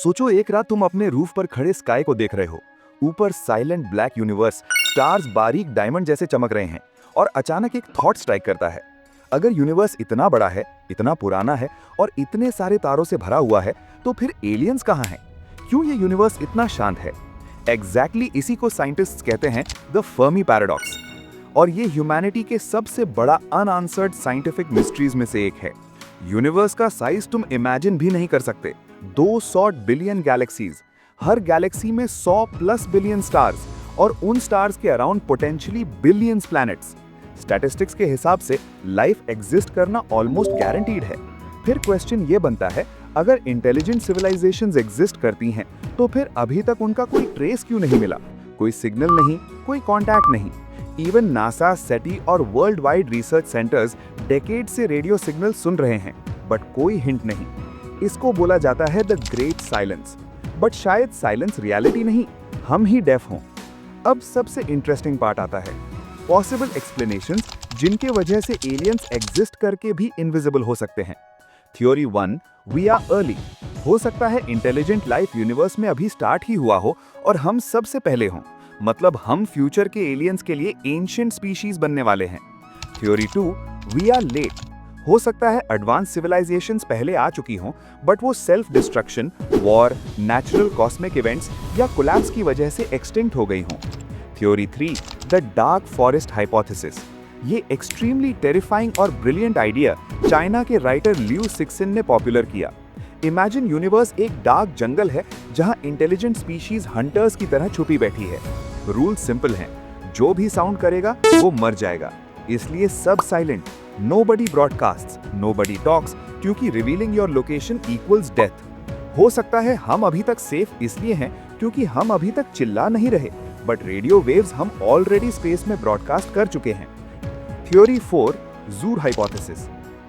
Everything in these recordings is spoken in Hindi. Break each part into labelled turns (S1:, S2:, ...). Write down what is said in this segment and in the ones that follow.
S1: सोचो एक रात तुम अपने रूफ पर खड़े स्काई को देख रहे हो। ऊपर साइलेंट ब्लैक यूनिवर्स, स्टार्स बारीक डायमंड जैसे चमक रहे हैं और अचानक एक थॉट स्ट्राइक करता है। अगर यूनिवर्स इतना बड़ा है, इतना पुराना है और इतने सारे तारों से भरा हुआ है, तो फिर एलियंस कहाँ हैं? क्यों ये यूनिवर्स इतना शांत है? इसी को साइंटिस्ट्स कहते हैं द फर्मी पैराडॉक्स। और ये ह्यूमैनिटी के सबसे बड़ा अनआंसर्ड साइंटिफिक मिस्ट्रीज में से एक है। यूनिवर्स का साइज तुम इमेजिन भी नहीं कर सकते। 200 बिलियन गैलेक्सीज, हर गैलेक्सी में 100 प्लस बिलियन स्टार्स और उन स्टार्स के around potentially billions planets. Statistics के हिसाब से लाइफ एग्जिस्ट करना ऑलमोस्ट गारंटीड है। फिर क्वेश्चन ये बनता है, अगर इंटेलिजेंट सिविलाइजेशंस एग्जिस्ट करती हैं, तो फिर अभी तक उनका कोई ट्रेस क्यों नहीं मिला? कोई सिग्नल नहीं, कोई कॉन्टैक्ट नहीं। इवन नासा, सेटी और world wide research centres decade से रेडियो सिग्नल सुन रहे हैं, बट कोई हिंट नहीं। इसको बोला जाता है द ग्रेट साइलेंस। बट शायद साइलेंस रियलिटी नहीं, हम ही डेफ हों। अब सबसे इंटरेस्टिंग पार्ट आता है, पॉसिबल एक्सप्लेनेशंस जिनके वजह से एलियंस एग्जिस्ट करके भी इनविजिबल हो सकते हैं। Theory 1, we are early. हो सकता है इंटेलिजेंट लाइफ यूनिवर्स में अभी स्टार्ट ही हुआ हो और हम सबसे पहले हों, मतलब हम फ्यूचर के एलियंस के लिए एंशिएंट स्पीशीज बनने वाले हैं। Theory 2, we are late. हो सकता है एडवांस सिविलाइजेशंस पहले आ चुकी हों, बट वो self destruction, war, natural cosmic events या कोलैप्स की वजह से एक्सटिंक्ट हो गई हों। Theory 3, the dark forest hypothesis. ये एक्सट्रीमली टेरिफाइंग और ब्रिलियंट आइडिया चाइना के राइटर लियू सिक्सिन ने पॉपुलर किया। इमेजिन यूनिवर्स एक डार्क जंगल है जहां इंटेलिजेंट स्पीशीज हंटर्स की तरह छुपी बैठी है। रूल सिंपल हैं, जो भी साउंड करेगा वो मर जाएगा, इसलिए सब silent. Nobody broadcasts, nobody talks, क्योंकि revealing your location equals death. हो सकता है हम अभी तक सेफ इसलिए हैं क्योंकि हम अभी तक चिल्ला नहीं रहे, बट रेडियो वेव्स हम ऑलरेडी स्पेस में ब्रॉडकास्ट कर चुके हैं। Theory 4, zoo hypothesis.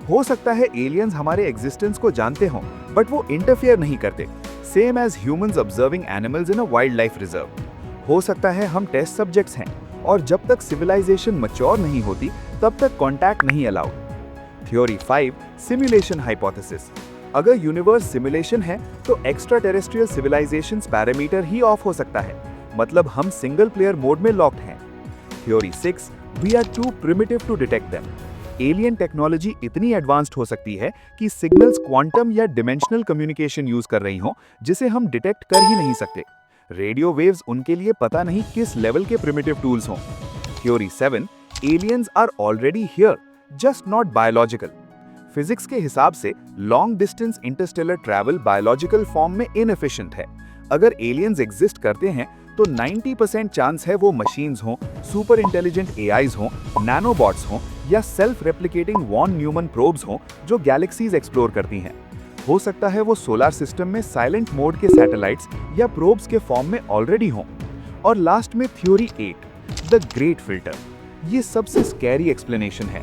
S1: हो सकता है एलियंस हमारे एग्जिस्टेंस को जानते हों, बट वो इंटरफेयर नहीं करते, same as humans observing animals in a wildlife reserve. हो सकता है हम टेस्ट सब्जेक्ट्स हैं और जब तक सिविलाइजेशन मैच्योर नहीं होती तब तक कांटेक्ट नहीं अलाउड। Theory 5, simulation hypothesis. अगर यूनिवर्स सिमुलेशन है तो एक्स्ट्रा टेरेस्ट्रियल सिविलाइजेशंस पैरामीटर ही ऑफ हो सकता है, मतलब हम सिंगल प्लेयर मोड में लॉक्ड हैं। Theory 6, we are too primitive to detect them. Alien technology इतनी एडवांस्ड हो सकती है कि सिग्नल्स क्वांटम या डिमेंशनल कम्युनिकेशन यूज कर रही हो जिसे हम डिटेक्ट कर ही नहीं सकते। रेडियो वेव्स उनके लिए पता नहीं किस लेवल के प्रिमिटिव टूल्स हों। Theory 7, aliens are already here, just not biological. Physics के हिसाब से long distance interstellar travel biological form में इनएफिशिएंट है। अगर एलियंस एग्जिस्ट करते हैं तो 90% चांस है वो मशीन्स हों, सुपर इंटेलिजेंट एआईज हों, नैनोबॉट्स हों या self replicating von Neumann probes हों जो गैलेक्सीज एक्सप्लोर करती हैं। हो सकता है वो सोलर सिस्टम में साइलेंट मोड के सैटेलाइट्स या प्रोब्स के फॉर्म में ऑलरेडी हों। और लास्ट में थ्योरी 8, द ग्रेट फिल्टर। ये सबसे स्कैरी एक्सप्लेनेशन है।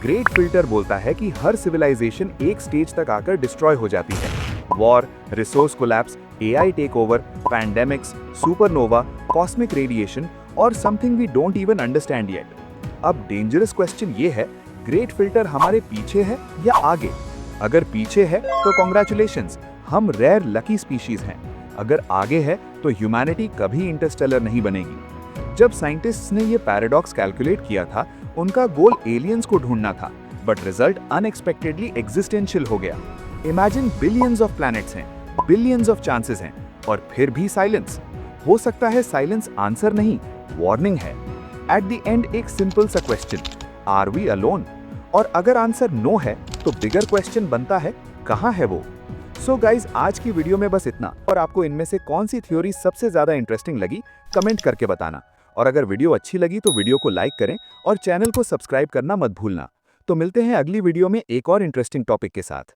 S1: ग्रेट फिल्टर बोलता है कि हर सिविलाइजेशन एक स्टेज तक आकर डिस्ट्रॉय हो जाती है। War, resource collapse, AI take over, pandemics, supernova, cosmic radiation और something we don't even understand yet. अब डेंजरस क्वेश्चन ये है, ग्रेट फिल्टर हमारे पीछे है या आगे? अगर पीछे है तो कॉन्ग्रेचुलेशंस, हम रेयर लकी स्पीशीज हैं। अगर आगे है तो ह्यूमैनिटी कभी इंटरस्टेलर नहीं बनेगी। जब साइंटिस्ट्स ने ये पैराडॉक्स कैलकुलेट किया था, उनका गोल एलियंस को ढूंढना था, बट रिजल्ट अनएक्सपेक्टेडली एग्जिस्टेंशियल हो गया। इमेजिन बिलियंस ऑफ प्लैनेट्स हैं, बिलियंस ऑफ चांसेस हैं और फिर भी साइलेंस। हो सकता है साइलेंस आंसर नहीं, वार्निंग है। एट द एंड एक सिंपल सा क्वेश्चन, आर वी अलोन? और अगर आंसर नो है तो बिगर क्वेश्चन बनता है, कहाँ है वो? सो गाइज, आज की वीडियो में बस इतना। और आपको इनमें से कौन सी थ्योरी सबसे ज्यादा इंटरेस्टिंग लगी कमेंट करके बताना। और अगर वीडियो अच्छी लगी तो वीडियो को लाइक करें और चैनल को सब्सक्राइब करना मत भूलना। तो मिलते हैं अगली वीडियो में एक और इंटरेस्टिंग टॉपिक के साथ।